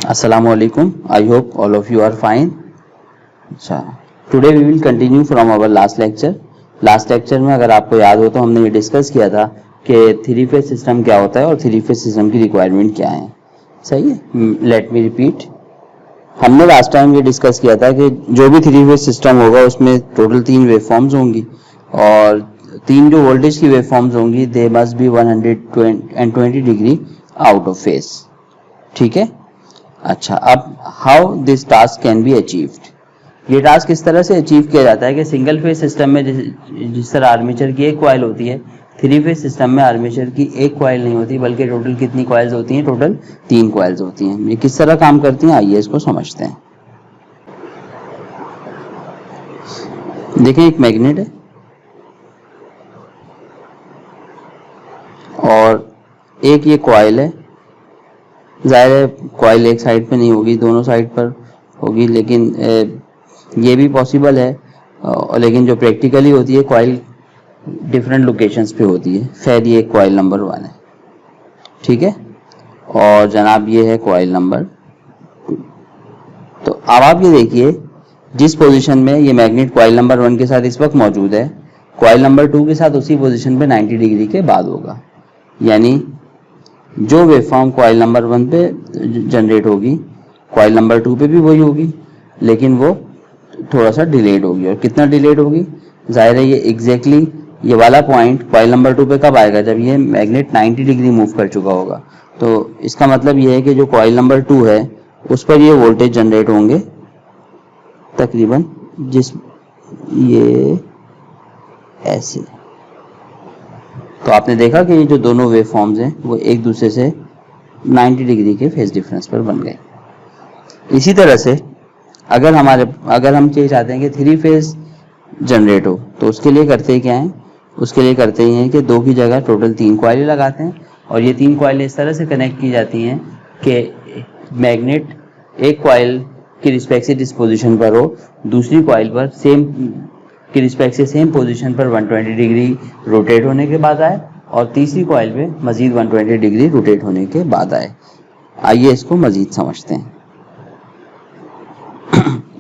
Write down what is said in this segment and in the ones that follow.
Assalamu alaikum. I hope all of you are fine. अच्छा, today we will continue from our last lecture. Last lecture में अगर आपको याद हो तो हमने ये डिस्कस किया था कि थ्री फेज सिस्टम क्या होता है और थ्री फेज सिस्टम की रिक्वायरमेंट क्या है. सही है. Let me repeat. हमने लास्ट टाइम ये डिस्कस किया था कि जो भी थ्री फेज सिस्टम होगा उसमें टोटल 3 वेवफॉर्म्स होंगी और 3 जो वोल्टेज की वेवफॉर्म्स होंगी they must be 120 degree out of phase. ठीक है. अच्छा, अब how this task can be achieved. ये टास्क इस तरह से अचीव किया जाता है कि सिंगल फेज सिस्टम में जिस तरह आर्मेचर की एक कॉइल होती है, थ्री फेज सिस्टम में आर्मेचर की एक कॉइल नहीं होती बल्कि टोटल कितनी कॉइल्स होती हैं? टोटल 3 कॉइल्स होती हैं. ये किस तरह काम करती हैं आइए इसको समझते हैं. देखें, एक मैग्नेट है और एक ये कॉइल है. जाहिर है कॉइल एक साइड पे नहीं होगी, दोनों साइड पर होगी, लेकिन ये भी पॉसिबल है. लेकिन जो प्रैक्टिकली होती है कॉइल डिफरेंट लोकेशंस पे होती है. खैर ये कॉइल नंबर 1 है. ठीक है. और जनाब ये है कॉइल नंबर 2. तो अब आप ये देखिए जिस पोजीशन में ये मैग्नेट कॉइल नंबर 1 के साथ इस वक्त मौजूद है, कॉइल नंबर 2 के साथ उसी पोजीशन पे 90 डिग्री के बाद होगा. यानी जो वेवफॉर्म कॉइल नंबर 1 पे जनरेट होगी कॉइल नंबर 2 पे भी वही होगी, लेकिन वो थोड़ा सा डिलेड होगी. और कितना डिलेड होगी? जाहिर है ये एग्जैक्टली ये वाला पॉइंट कॉइल नंबर 2 पे कब आएगा? जब ये मैग्नेट 90 डिग्री मूव कर चुका होगा. तो इसका मतलब ये है कि जो कॉइल नंबर 2 है उस पर ये वोल्टेज जनरेट होंगे तकरीबन जिस ये ऐसे. तो आपने देखा कि ये जो दोनों वेवफॉर्म्स हैं वो एक दूसरे से 90 डिग्री के फेज डिफरेंस पर बन गए. इसी तरह से अगर हम ये चाहते हैं कि थ्री फेज जनरेट हो तो उसके लिए करते ही क्या है? उसके लिए करते ही हैं कि 2 की जगह टोटल 3 कॉइलें लगाते हैं और ये 3 कॉइलें इस तरह से कनेक्ट की जाती हैं कि मैग्नेट एक कॉइल की रिस्पेक्ट से जिस पोजीशन पर हो दूसरी कॉइल पर सेम की रिस्पेक्ट से सेम पोजीशन पर 120 डिग्री रोटेट होने के बाद आए और तीसरी कॉइल पे मजीद 120 डिग्री रोटेट होने के बाद आए. आइए इसको मजीद समझते हैं.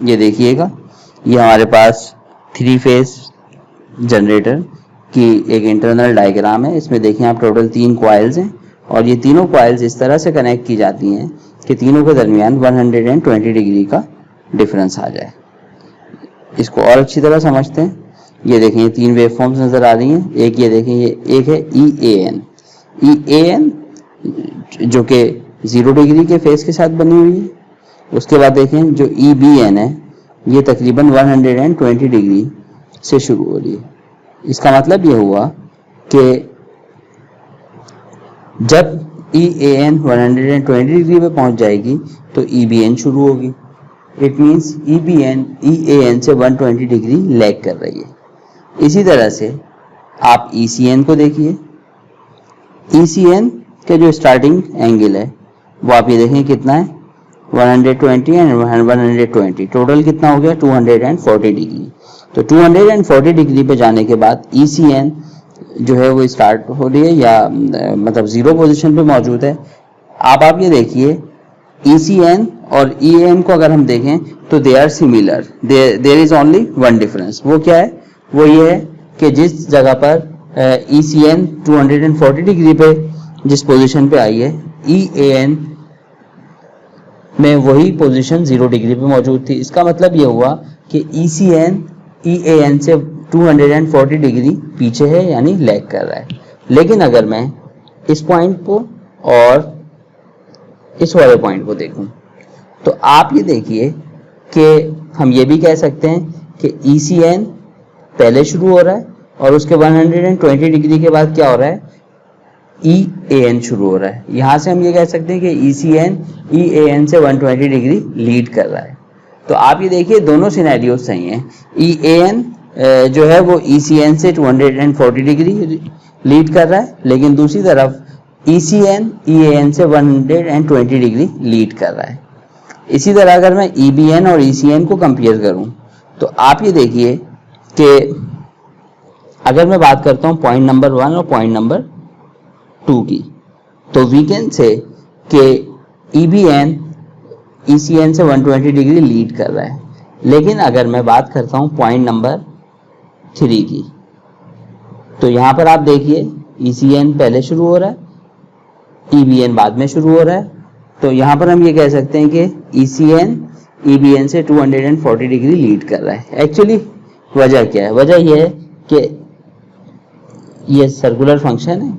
ये देखिएगा, ये हमारे पास थ्री फेज जनरेटर की एक इंटरनल डायग्राम है. इसमें देखिए आप टोटल 3 कॉइल्स हैं और ये तीनों कॉइल्स इस तरह से कनेक्ट की जाती हैं कि तीनों के दरमियान 120 डिग्री का डिफरेंस आ जाए. इसको और अच्छी तरह समझते हैं. ये देखें ये 3 वेवफॉर्म्स नजर आ रही हैं. एक ये देखें, ये एक है EAN जो कि 0 डिग्री के फेज के साथ बनी हुई है. उसके बाद देखें जो EBN है ये तकरीबन 120 डिग्री से शुरू हो रही है. इसका मतलब ये हुआ कि जब EAN 120 डिग्री पे पहुंच जाएगी तो EBN शुरू होगी. इट मीन्स EAN से 120 डिग्री लैग कर रही है. इसी तरह से आप ECN को देखिए. ECN के जो स्टार्टिंग एंगल है वो आप ये देखें कितना है? 120 एंड 120 टोटल कितना हो गया? 240 डिग्री. तो 240 डिग्री पे जाने के बाद ECN जो है वो स्टार्ट हो रही है या मतलब 0 पोजीशन पे मौजूद है. आप ये देखिए ECN और EAN को अगर हम देखें तो they are similar. There is only one difference. वो क्या है? वो ये है कि जिस जगह पर ECN 240 डिग्री पे जिस पोजीशन पे आई है EAN में वही पोजीशन 0 डिग्री पे मौजूद थी. इसका मतलब ये हुआ कि ECN EAN से 240 डिग्री पीछे है यानी लैग कर रहा है. लेकिन अगर मैं इस पॉइंट को और इस वाले पॉइंट को देखूं तो आप ये देखिए कि हम ये भी कह सकते हैं कि ECN पहले शुरू हो रहा है और उसके 120 डिग्री के बाद क्या हो रहा है? EAN शुरू हो रहा है. यहां से हम ये कह सकते हैं कि ECN EAN से 120 डिग्री लीड कर रहा है. तो आप ये देखिए दोनों सिनेरियोस सही हैं. EAN जो है वो ECN से 240 डिग्री लीड कर रहा है, लेकिन दूसरी तरफ ECN EAN से 120 डिग्री लीड कर रहा है. इसी तरह अगर मैं EBN और ECN को कंपेयर करूं तो आप ये देखिए कि अगर मैं बात करता हूं पॉइंट नंबर 1 और पॉइंट नंबर 2 की, तो वी कैन से कि EBN ECN से 120 डिग्री लीड कर रहा है। लेकिन अगर मैं बात करता हूँ पॉइंट नंबर 3 की, तो यहाँ पर आप देखिए ECN पहले शुरू हो रहा है, EBN बाद में शुरू हो रहा है। तो यहाँ पर हम ये कह सकते हैं कि ECN EBN से 240 डिग्री लीड कर रहा है। एक्चुअली वजह क्या है? वजह यह है कि ये सर्कुलर फंक्शन है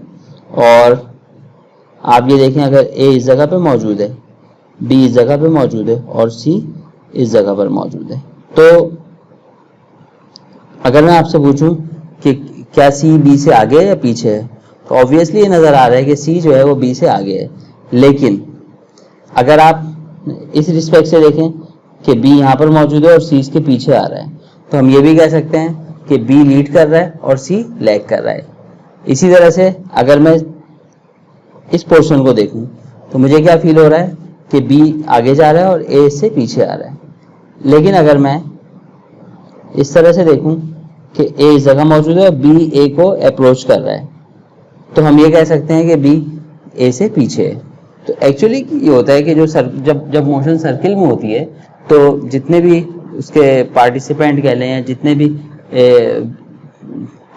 और आप ये देखें, अगर A इस जगह पे मौजूद है, B इस जगह पे मौजूद है और C इस जगह पर मौजूद है। तो अगर मैं आपसे पूछूं कि क्या C B से आगे है या पीछे है, तो ऑब्वियसली ये नज़र आ रहा है कि C जो है वो B से आगे है। लेकिन अगर आप इस रिस्पेक्ट से देखें कि B यहाँ पर मौजूद है और C इसके पीछे आ रहा है, तो हम ये भी कह सकते हैं कि B लीड कर रहा है और C लैग कर रहा है। इसी तरह से अगर मैं इस पोर्शन को देखूं तो मुझे क्या फील हो रहा है कि B आगे जा रहा है और A इससे पीछे आ रहा है। लेकिन अगर मैं इस तरह से देखूं कि A इस जगह मौजूद है और B A को अप्रोच कर रहा है, तो हम ये कह सकते हैं कि B A से पीछे है। तो एक्चुअली ये होता है कि जब मोशन सर्किल में होती है तो जितने भी उसके पार्टिसिपेंट कह लें या जितने भी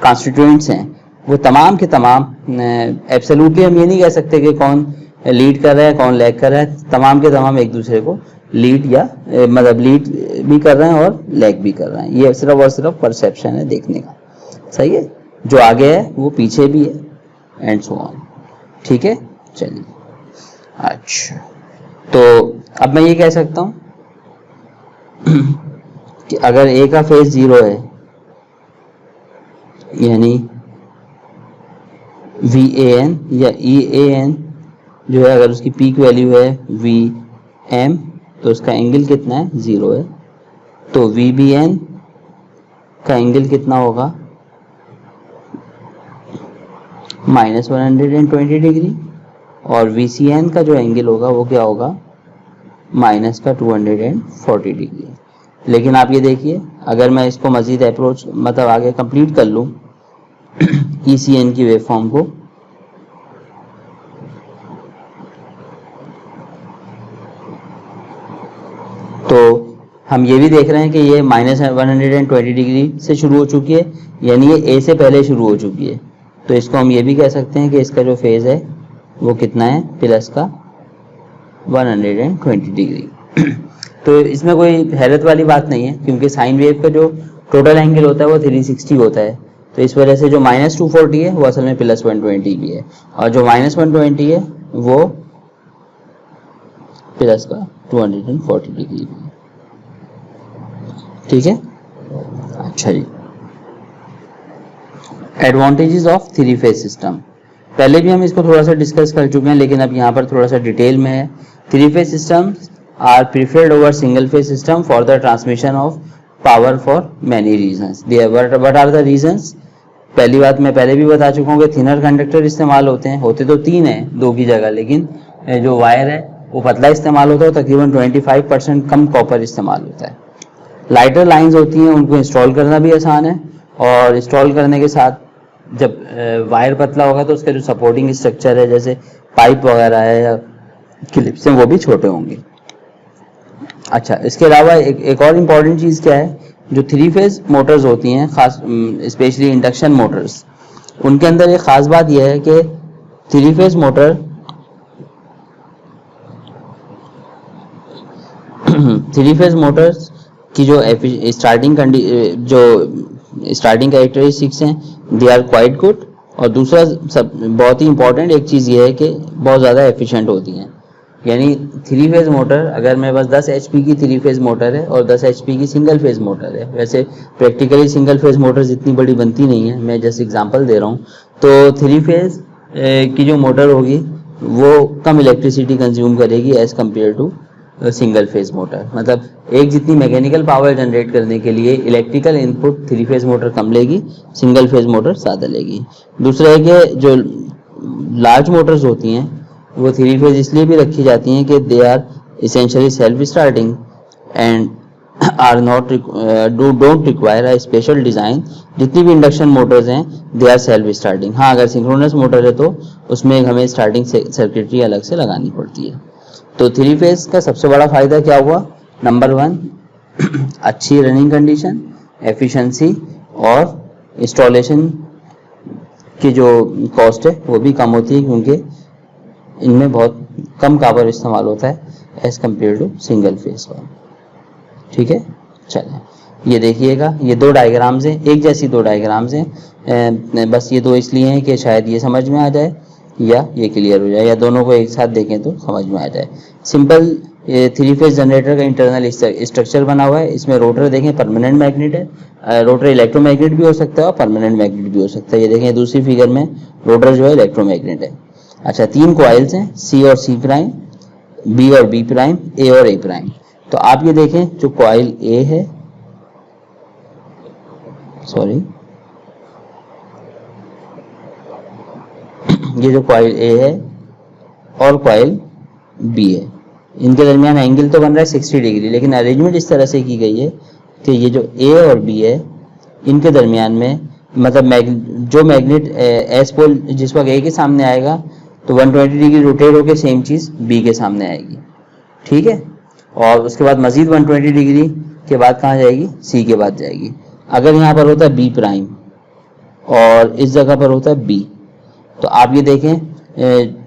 कॉन्स्टिट्यूएंट्स हैं वो तमाम के तमाम, एब्सोल्युटली हम ये नहीं कह सकते कि कौन लीड कर रहा है कौन लैग कर रहा है, तमाम के तमाम एक दूसरे को लीड या मतलब लीड भी कर रहे हैं और लैग भी कर रहे हैं। ये सिर्फ और सिर्फ परसेप्शन है देखने का, सही है। जो आगे है वो पीछे भी है एंड सो ऑन, ठीक है। चलिए अच्छा, तो अब मैं ये कह सकता हूँ कि अगर A का फेज 0 है, यानी VAN या EAN जो है, अगर उसकी पीक वैल्यू है VM, तो उसका एंगल कितना है? 0 है। तो VBN का एंगल कितना होगा? -120 डिग्री। और VCN का जो एंगल होगा वो क्या होगा? -240 डिग्री। लेकिन आप ये देखिए, अगर मैं इसको मजीद अप्रोच मतलब आगे कंप्लीट कर लूँ ECN की वेवफॉर्म को, तो हम ये भी देख रहे हैं कि ये -120 डिग्री से शुरू हो चुकी है, यानी ये A से पहले शुरू हो चुकी है। तो इसको हम ये भी कह सकते हैं कि इसका जो फेज है वो कितना है? प्लस का 120 डिग्री। तो इसमें कोई हैरत वाली बात नहीं है, क्योंकि साइन वेव का जो टोटल एंगल होता है वो 360 होता है। तो इस वजह से जो -240 है वो असल में +120 भी है, और जो -120 है वो प्लस का 240 डिग्री भी है, ठीक है। अच्छा जी, एडवांटेजेस ऑफ 3 फेज सिस्टम, पहले भी हम इसको थोड़ा सा डिस्कस कर चुके हैं, लेकिन अब यहाँ पर थोड़ा सा डिटेल में है। 3 phase system are preferred over single phase system for the transmission of power for many reasons. What are the reasons? पहली बात मैं पहले भी बता चुका हूँ कि थिनर कंडक्टर इस्तेमाल होते हैं, होते तो 3 हैं 2 की जगह, लेकिन जो वायर है वो पतला इस्तेमाल होता है, तकरीबन 25% कम कॉपर इस्तेमाल होता है। लाइटर लाइंस होती हैं, उनको इंस्टॉल करना भी आसान है, और इंस्टॉल करने के साथ जब वायर पतला होगा तो उसका जो सपोर्टिंग स्ट्रक्चर है, जैसे पाइप वगैरह है या क्लिप्स हैं, वो भी छोटे होंगे। अच्छा, इसके अलावा एक और इम्पॉर्टेंट चीज़ क्या है, जो 3 फेज मोटर्स होती हैं, खास स्पेशली इंडक्शन मोटर्स, उनके अंदर एक ख़ास बात यह है कि 3 फेज मोटर 3 फेज मोटर्स की जो स्टार्टिंग कैरेक्टरिस्टिक्स हैं, दे आर क्वाइट गुड। और दूसरा बहुत ही इंपॉर्टेंट एक चीज़ ये है कि बहुत ज़्यादा एफिशिएंट होती हैं। यानी 3 फेज मोटर, अगर मेरे पास 10 HP की 3 फेज मोटर है और 10 HP की सिंगल फेज मोटर है, वैसे प्रैक्टिकली सिंगल फेज मोटर्स इतनी बड़ी बनती नहीं है, मैं जस्ट एग्जांपल दे रहा हूँ, तो 3 फेज की जो मोटर होगी वो कम इलेक्ट्रिसिटी कंज्यूम करेगी as compare to single phase motor. मतलब एक जितनी मैकेनिकल पावर जनरेट करने के लिए इलेक्ट्रिकल इनपुट 3 फेज मोटर कम लेगी, सिंगल फेज मोटर ज़्यादा लेगी। दूसरा है कि जो लार्ज मोटर्स होती हैं वो 3 फेज इसलिए भी रखी जाती हैं कि they are essentially self starting and are not don't require a special design. जितनी भी इंडक्शन मोटर्स हैं दे आर सेल्फ स्टार्टिंग। हाँ, अगर सिंक्रोनस मोटर है तो उसमें हमें स्टार्टिंग सर्किटरी अलग से लगानी पड़ती है। तो थ्री फेज का सबसे बड़ा फायदा क्या हुआ? नंबर 1 अच्छी रनिंग कंडीशन, एफिशिएंसी और इंस्टॉलेशन की जो कॉस्ट है वो भी कम होती है, क्योंकि इनमें बहुत कम कॉपर इस्तेमाल होता है as compare to single phase का। ठीक है, चलिए ये देखिएगा, ये दो डायग्राम्स हैं, एक जैसी दो डायग्राम्स हैं, बस ये दो इसलिए हैं कि शायद ये समझ में आ जाए या ये क्लियर हो जाए, या दोनों को एक साथ देखें तो समझ में आ जाए। सिंपल थ्री फेज जनरेटर का इंटरनल स्ट्रक्चर बना हुआ है। इसमें रोटर देखें परमानेंट मैग्नेट है, रोटर इलेक्ट्रोमैग्नेट भी हो सकता है और परमानेंट मैग्नेट भी हो सकता है। ये देखें दूसरी फिगर में रोटर जो है इलेक्ट्रोमैग्नेट है। अच्छा, 3 कॉइल्स हैं, सी और सी प्राइम, बी और बी प्राइम, ए और ए प्राइम। तो आप ये देखें जो कॉइल ए है, सॉरी ये जो कॉइल ए है और कॉइल बी है, इनके दरमियान एंगल तो बन रहा है 60 डिग्री, लेकिन अरेंजमेंट इस तरह से की गई है कि ये जो ए और बी है इनके दरमियान में मतलब जो मैग्नेट एस पोल जिस वक्त ए के सामने आएगा तो 120 डिग्री रोटेट होकर सेम चीज़ बी के सामने आएगी। ठीक है, और उसके बाद मजीद 120 डिग्री के बाद कहाँ जाएगी? सी के बाद जाएगी। अगर यहाँ पर होता है बी प्राइम और इस जगह पर होता है बी, तो आप ये देखें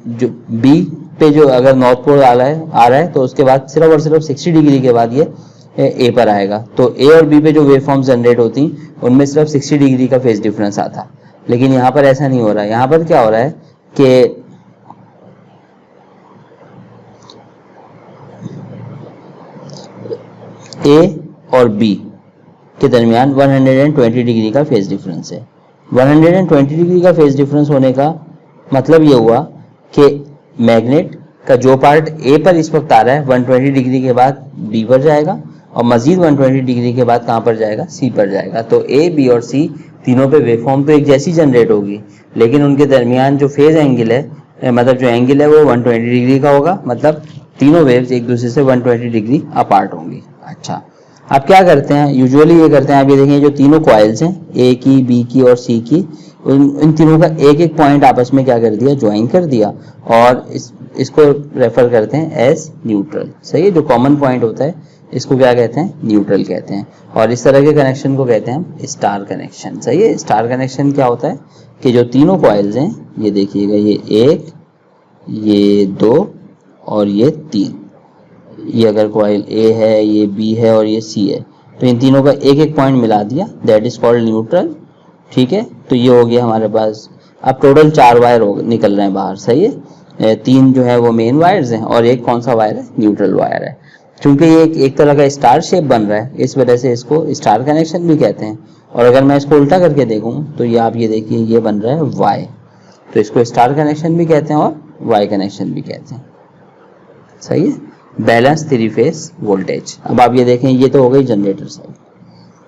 जो बी पे जो अगर नॉर्थ पोल आ रहा है तो उसके बाद सिर्फ और सिर्फ 60 डिग्री के बाद ये ए पर आएगा। तो ए और बी पे जो वेव फॉर्म जनरेट होती उनमें सिर्फ 60 डिग्री का फेज डिफरेंस आता, लेकिन यहाँ पर ऐसा नहीं हो रहा है। यहाँ पर क्या हो रहा है कि ए और बी के दरमियान 120 डिग्री का फेज डिफरेंस है। 120 डिग्री का फेज डिफरेंस होने का मतलब ये हुआ कि मैग्नेट का जो पार्ट ए पर इस वक्त आ रहा है 120 डिग्री के बाद बी पर जाएगा और मजीद 120 डिग्री के बाद कहाँ पर जाएगा? सी पर जाएगा। तो ए, बी और सी तीनों पे वेवफॉर्म तो एक जैसी जनरेट होगी, लेकिन उनके दरमियान जो फेज एंगल है मतलब जो एंगल है वो 120 डिग्री का होगा, मतलब तीनों वेव्स एक दूसरे से 120 डिग्री अपार्ट होंगी। अच्छा, आप क्या करते हैं? यूजुअली ये करते हैं, आप ये देखें जो तीनों कॉइल्स हैं ए की, बी की और सी की, इन तीनों का एक एक पॉइंट आपस में क्या कर दिया? ज्वाइन कर दिया, और इसको रेफर करते हैं एज न्यूट्रल। सही है, जो कॉमन पॉइंट होता है इसको क्या कहते हैं? न्यूट्रल कहते हैं। और इस तरह के कनेक्शन को कहते हैं हम स्टार कनेक्शन। सही है, स्टार कनेक्शन क्या होता है कि जो तीनों कॉइल्स हैं, ये देखिएगा, ये 1, ये 2 और ये 3, ये अगर कॉइल ए है, ये बी है और ये सी है, तो इन तीनों का एक एक पॉइंट मिला दिया, दैट इज कॉल्ड न्यूट्रल। ठीक है, तो ये हो गया हमारे पास। अब टोटल 4 वायर निकल रहे हैं बाहर। सही है, 3 जो है वो मेन वायर्स हैं और एक कौन सा वायर है? न्यूट्रल वायर है। क्योंकि ये एक तरह का स्टार शेप बन रहा है, इस वजह से इसको स्टार कनेक्शन भी कहते हैं। और अगर मैं इसको उल्टा करके देखूं तो ये आप ये देखिए, ये बन रहा है वाई, तो इसको स्टार कनेक्शन भी कहते हैं और वाई कनेक्शन भी कहते हैं। सही है, बैलेंस 3 फेज वोल्टेज। अब आप ये देखें, ये तो हो गई जनरेटर साइड।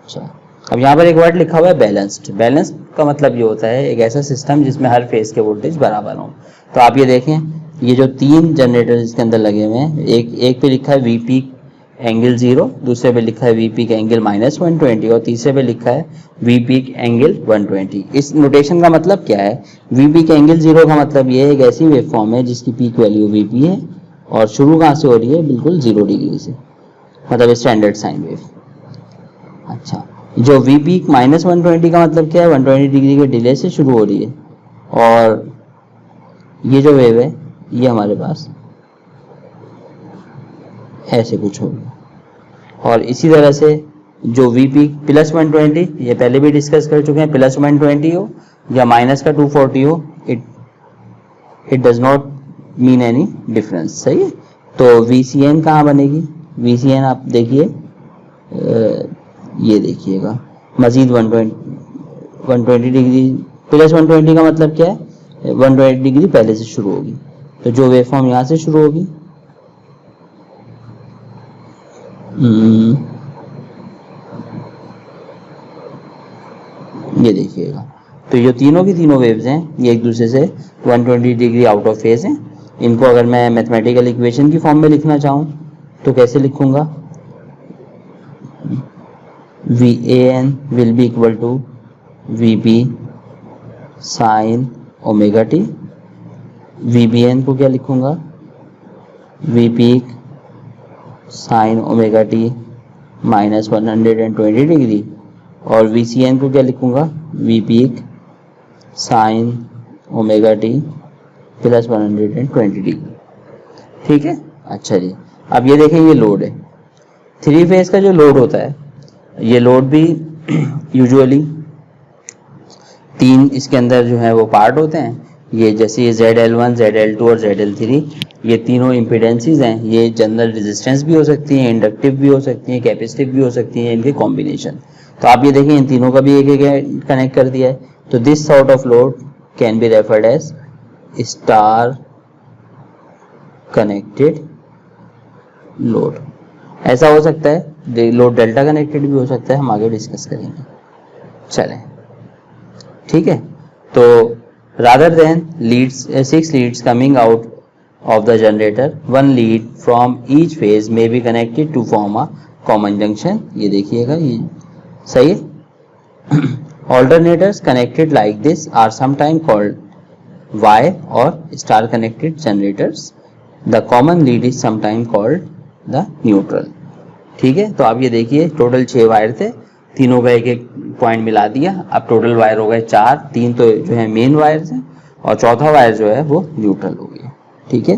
अच्छा, अब यहाँ पर एक वर्ड लिखा हुआ है बैलेंस्ड। बैलेंस का मतलब ये होता है एक ऐसा सिस्टम जिसमें हर फेज के वोल्टेज बराबर हों। तो आप ये देखें, ये जो 3 जनरेटर इसके अंदर लगे हुए हैं, एक पे लिखा है वी पीक एंगल 0, दूसरे पे लिखा है वी पीक एंगल -120 और तीसरे पे लिखा है वी पीक एंगल 120। इस नोटेशन का मतलब क्या है? वी पीक एंगल 0 का मतलब ये है एक ऐसी वेव फॉर्म है जिसकी पीक वैल्यू वी पी है और शुरू कहाँ से हो रही है? बिल्कुल 0 डिग्री से, मतलब स्टैंडर्ड साइन वेव। अच्छा, जो वी पीक -120 का मतलब क्या है? 120 डिग्री के डिले से शुरू हो रही है, और ये जो वेव है ये हमारे पास ऐसे कुछ होगी। और इसी तरह से जो वी पीक +120, ये पहले भी डिस्कस कर चुके हैं, +120 हो या माइनस का 240 हो, it does not mean any difference. सही है, तो VCN कहाँ बनेगी? VCN आप देखिए, ये देखिएगा, मजीद 120 डिग्री, +120 का मतलब क्या है? 120 डिग्री पहले से शुरू होगी, तो जो वेव फॉर्म यहाँ से शुरू होगी, ये देखिएगा, तो ये तीनों की तीनों वेव्स हैं, ये एक दूसरे से 120 डिग्री आउट ऑफ फेज हैं। इनको अगर मैं मैथमेटिकल इक्वेशन की फॉर्म में लिखना चाहूँ तो कैसे लिखूंगा? VAN will be equal to VP sine omega t. VBN को क्या लिखूंगा? V peak sine omega t minus 120 degree, और वी सी एन को क्या लिखूंगा, V peak sine omega t plus 120 degree. ठीक है, अच्छा जी। अब ये देखें, ये लोड है, थ्री फेज का जो लोड होता है, ये लोड भी यूजुअली तीन इसके अंदर जो है वो पार्ट होते हैं। ये जैसे ये ZL1, ZL2 और ZL3, ये तीनों इम्पीडेंसेस हैं। ये जनरल रेजिस्टेंस भी हो सकती हैं, इंडक्टिव भी हो सकती हैं, कैपेसिटिव भी हो सकती हैं, इनके कॉम्बिनेशन। तो आप ये देखें, इन तीनों का भी एक एक कनेक्ट कर दिया है। तो this sort of load can be referred as star connected load. ऐसा हो सकता है लोड डेल्टा कनेक्टेड भी हो सकता है, हम आगे डिस्कस करेंगे। चलें, ठीक है। तो rather than leads 6 leads coming out of the generator, one lead from each phase may be connected to form a common junction। ये देखिएगा, ये सही है। Alternators connected like this are sometimes called Y or star connected generators। The common lead is sometimes called the neutral। ठीक है, तो आप ये देखिए, टोटल 6 वायर थे, तीनों का एक एक पॉइंट मिला दिया। अब टोटल वायर हो गए 4, 3 तो जो है मेन वायर हैं और चौथा वायर जो है वो न्यूट्रल हो गया। ठीक है।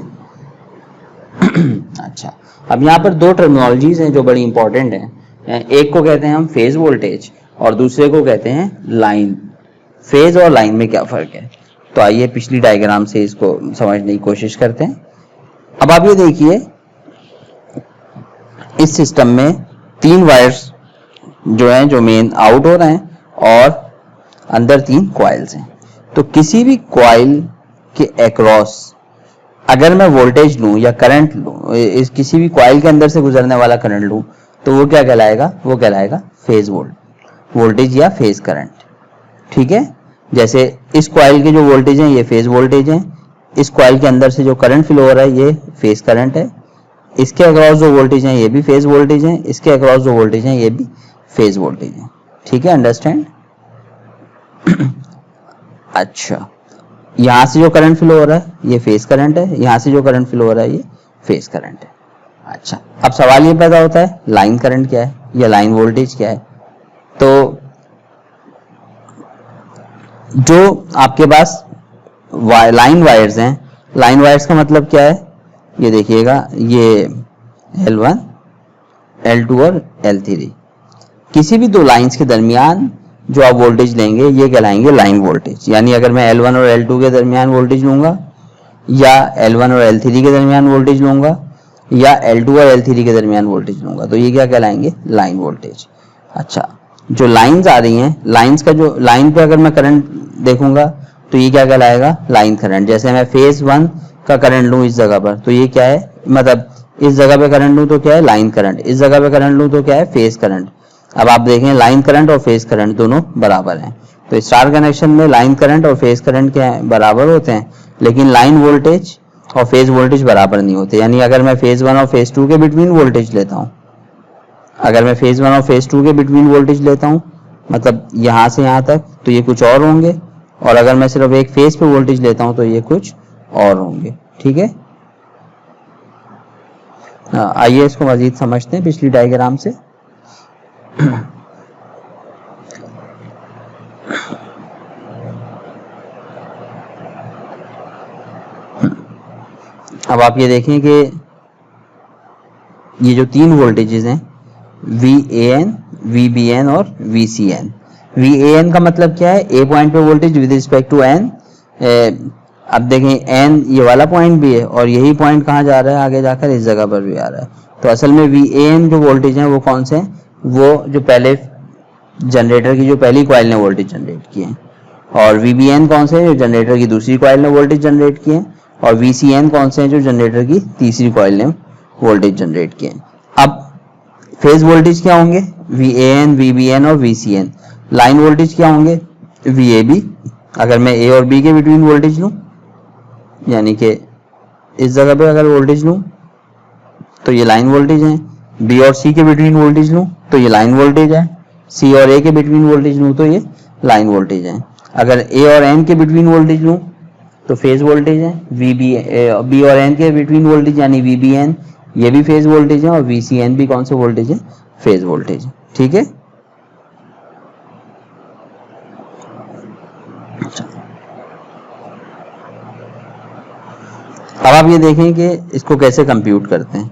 अच्छा, अब यहाँ पर दो टर्मिनोलॉजीज हैं जो बड़ी इंपॉर्टेंट हैं। एक को कहते हैं हम फेज वोल्टेज और दूसरे को कहते हैं लाइन। फेज और लाइन में क्या फर्क है, तो आइए पिछली डायग्राम से इसको समझने की कोशिश करते हैं। अब आप ये देखिए, इस सिस्टम में 3 वायर्स जो हैं जो मेन आउट हो रहे हैं और अंदर 3 कॉइल्स हैं। तो किसी भी कॉइल के अक्रॉस अगर मैं वोल्टेज लूं या करंट लूं, इस किसी भी कॉइल के अंदर से गुजरने वाला करंट लूं, तो वो क्या कहलाएगा, वो कहलाएगा फेज वोल्टेज या फेज करंट। ठीक है, जैसे इस कॉइल के जो वोल्टेज हैं ये फेज वोल्टेज हैं, इस कॉइल के अंदर से जो करंट फ्लो हो रहा है ये फेज करंट है, इसके अक्रॉस जो वोल्टेज हैं ये भी फेज वोल्टेज हैं, इसके अक्रॉस जो वोल्टेज हैं ये भी फेज वोल्टेज है। ठीक है, अंडरस्टैंड। अच्छा, यहां से जो करंट फ्लो हो रहा है ये फेज करंट है, यहां से जो करंट फ्लो हो रहा है ये फेज करंट है। अच्छा, अब सवाल ये पैदा होता है लाइन करंट क्या है या लाइन वोल्टेज क्या है। तो जो आपके पास लाइन वायर्स हैं, लाइन वायर्स का मतलब क्या है, ये देखिएगा, ये L1, L2 और L3, किसी भी दो लाइंस के दरमियान जो आप वोल्टेज लेंगे ये कहलाएंगे लाइन वोल्टेज। यानी अगर मैं L1 और L2 के दरमियान वोल्टेज लूंगा या L1 और L3 के दरमियान वोल्टेज लूंगा या L2 और L3 के दरमियान वोल्टेज लूंगा, तो ये क्या कहलाएंगे, लाइन वोल्टेज। अच्छा, जो लाइंस आ रही हैं, लाइंस का जो लाइन पे अगर मैं करंट देखूंगा तो ये क्या कहलाएगा, लाइन करंट। जैसे मैं फेज 1 का करंट लूं इस जगह पर, तो ये क्या है, मतलब इस जगह पे करंट लूं तो क्या है, लाइन करंट। इस जगह पे करंट लूं तो क्या है, फेज करंट। अब आप देखें, लाइन करंट और फेज करंट दोनों बराबर हैं। तो स्टार कनेक्शन में लाइन करंट और फेज करंट क्या है, बराबर होते हैं, लेकिन लाइन वोल्टेज और फेज वोल्टेज बराबर नहीं होते। यानी अगर मैं फेज 1 और फेज 2 के बिटवीन वोल्टेज लेता हूं, अगर मैं फेज 1 और फेज 2 के बिटवीन वोल्टेज लेता हूं, मतलब यहां से यहां तक, तो ये कुछ और होंगे, और अगर मैं सिर्फ एक फेज पे वोल्टेज लेता हूं तो ये कुछ और होंगे। ठीक है, आइए इसको मजीद समझते हैं पिछली डायग्राम से। अब आप ये देखें कि ये जो 3 वोल्टेजेस हैं, VAN, VBN और VCN। VAN का मतलब क्या है, ए पॉइंट पे voltage with respect to N। अब देखें N ये वाला पॉइंट भी है और यही पॉइंट कहाँ जा रहा है, आगे जाकर इस जगह पर भी आ रहा है। तो असल में VAN जो वोल्टेज हैं वो कौन से हैं, वो जो पहले जनरेटर की जो पहली कॉइल ने वोल्टेज जनरेट किए हैं, और VBN कौन से हैं, जो जनरेटर की दूसरी कॉइल ने वोल्टेज जनरेट किए हैं, और VCN कौन से हैं, जो जनरेटर की तीसरी कॉइल ने वोल्टेज जनरेट किए हैं। अब फेज वोल्टेज क्या होंगे, VAN, VBN और VCN। लाइन वोल्टेज क्या होंगे, VAB। अगर मैं A और B के बिटवीन वोल्टेज लूं, यानी कि इस जगह पे अगर वोल्टेज लूं तो ये लाइन वोल्टेज है। B और C के बिटवीन वोल्टेज लूं तो ये लाइन वोल्टेज है। C और A के बिटवीन वोल्टेज लूं तो ये लाइन वोल्टेज है। अगर A और N के बिटवीन वोल्टेज लूं तो फेज वोल्टेज है बी और एन के बिटवीन वोल्टेज यानी VBN, ये भी फेज वोल्टेज है, और VCN भी कौन सा वोल्टेज है, फेज वोल्टेज है। ठीक है, अब आप ये देखें कि इसको कैसे कंप्यूट करते हैं,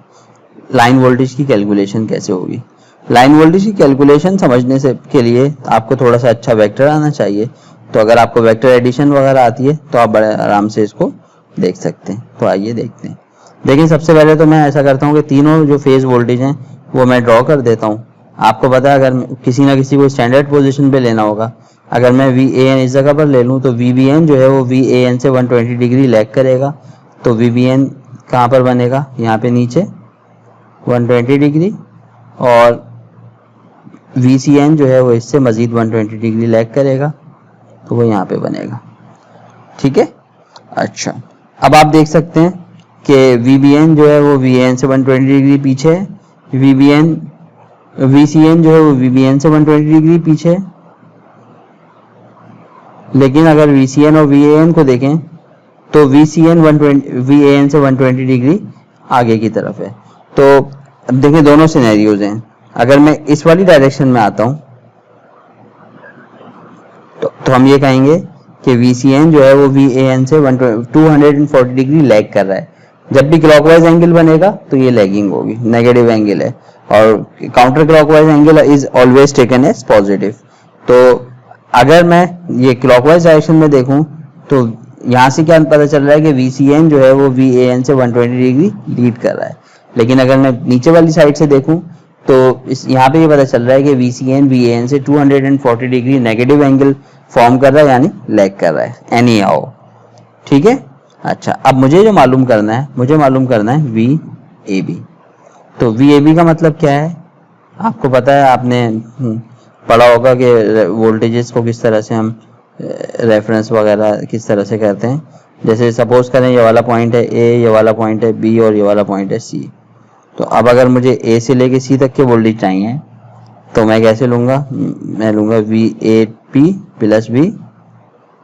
लाइन वोल्टेज की कैलकुलेशन कैसे होगी। लाइन वोल्टेज की कैलकुलेशन समझने से के लिए आपको थोड़ा सा अच्छा वेक्टर आना चाहिए। तो अगर आपको वेक्टर एडिशन वगैरह आती है तो आप बड़े आराम से इसको देख सकते हैं। तो आइए देखते हैं। देखिए सबसे पहले तो मैं ऐसा करता हूँ कि तीनों जो फेज वोल्टेज हैं वो मैं ड्रॉ कर देता हूँ। आपको पता है अगर किसी ना किसी को स्टैंडर्ड पोजीशन पे लेना होगा, अगर मैं VAN इस जगह पर ले लूँ तो VBN जो है वो VAN से 120 डिग्री लैग करेगा। तो VBN कहाँ पर बनेगा, यहाँ पे नीचे 120 डिग्री, और VCN जो है वो इससे मजीद 120 डिग्री लैग करेगा, तो वो यहाँ पे बनेगा। ठीक है, अच्छा अब आप देख सकते हैं कि VBN जो है वो VAN से 120 डिग्री पीछे है, VCN जो है वो VBN से 120 डिग्री पीछे है। लेकिन अगर VCN और VAN को देखें तो VCN VAN से 120 डिग्री आगे की तरफ है। तो अब देखिए दोनों सिनेरियोज हैं। अगर मैं इस वाली डायरेक्शन में आता हूं तो हम ये कहेंगे कि VCN जो है वो VAN से 240 डिग्री लैग कर रहा है। जब भी क्लॉकवाइज एंगल बनेगा तो ये लैगिंग होगी, नेगेटिव एंगल है, और counter clockwise angle is always taken as positive. तो अगर मैं ये क्लॉकवाइज डायरेक्शन में देखूं तो यहाँ से क्या पता चल रहा है कि VCN जो है वो VAN से 120 डिग्री लीड कर रहा है। लेकिन अगर मैं नीचे वाली साइड से देखूं तो इस यहाँ पे ये पता चल रहा है कि VCN VAN से 240 डिग्री नेगेटिव एंगल फॉर्म कर रहा है, यानी लैग कर रहा है एनी हाउ। ठीक है, अच्छा अब मुझे जो मालूम करना है, मुझे मालूम करना है VAB। तो VAB का मतलब क्या है, आपको पता है, आपने पढ़ा होगा कि वोल्टेजेस को किस तरह से हम रेफरेंस वगैरह किस तरह से करते हैं। जैसे सपोज करें ये वाला पॉइंट है A, ये वाला पॉइंट है B और ये वाला पॉइंट है C। तो अब अगर मुझे A से लेके C तक के वोल्टेज चाहिए तो मैं कैसे लूँगा, मैं लूँगा VAB प्लस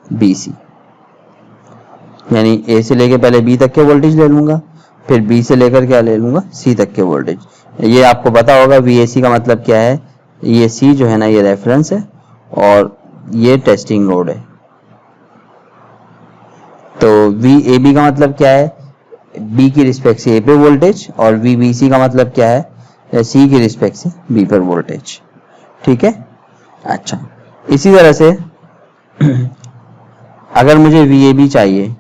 BC, यानी A से लेके पहले B तक के वोल्टेज ले लूँगा, फिर B से लेकर क्या ले लूँगा, C तक के वोल्टेज। ये आपको पता होगा VAC का मतलब क्या है, ये C जो है ना ये रेफरेंस है और ये टेस्टिंग नोड है। तो VAB का मतलब क्या है, B की रिस्पेक्ट से A पे वोल्टेज, और VBC का मतलब क्या है, C की रिस्पेक्ट से B पर वोल्टेज। ठीक है, अच्छा इसी तरह से अगर मुझे VAB चाहिए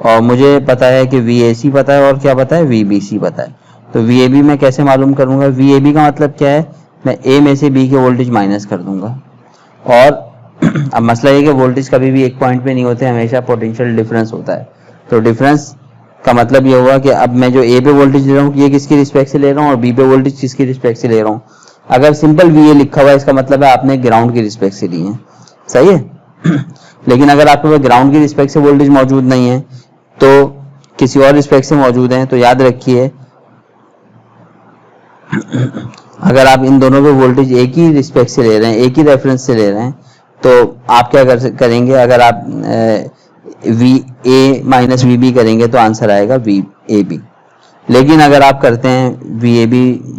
और मुझे पता है कि VAC पता है और क्या पता है, VBC पता है, तो VAB मैं कैसे मालूम करूंगा। VAB का मतलब क्या है, मैं A में से B के वोल्टेज माइनस कर दूंगा। और अब मसला ये कि वोल्टेज कभी भी एक पॉइंट पे नहीं होते, हमेशा पोटेंशियल डिफरेंस होता है। तो डिफरेंस का मतलब ये हुआ कि अब मैं जो A पे वोल्टेज ले रहा हूँ ये किसकी रिस्पेक्ट से ले रहा हूँ, और B पे वोल्टेज किसकी रिस्पेक्ट से ले रहा हूँ। अगर सिंपल VA लिखा हुआ है इसका मतलब है आपने ग्राउंड की रिस्पेक्ट से ली है, सही है। लेकिन अगर आपके पास ग्राउंड की रिस्पेक्ट से वोल्टेज मौजूद नहीं है तो किसी और रिस्पेक्ट से मौजूद है, तो याद रखिए अगर आप इन दोनों पे वोल्टेज एक ही रिस्पेक्ट से ले रहे हैं, एक ही रेफरेंस से ले रहे हैं, तो आप क्या करेंगे, अगर आप VA माइनस VB करेंगे तो आंसर आएगा VAB। लेकिन अगर आप करते हैं VAB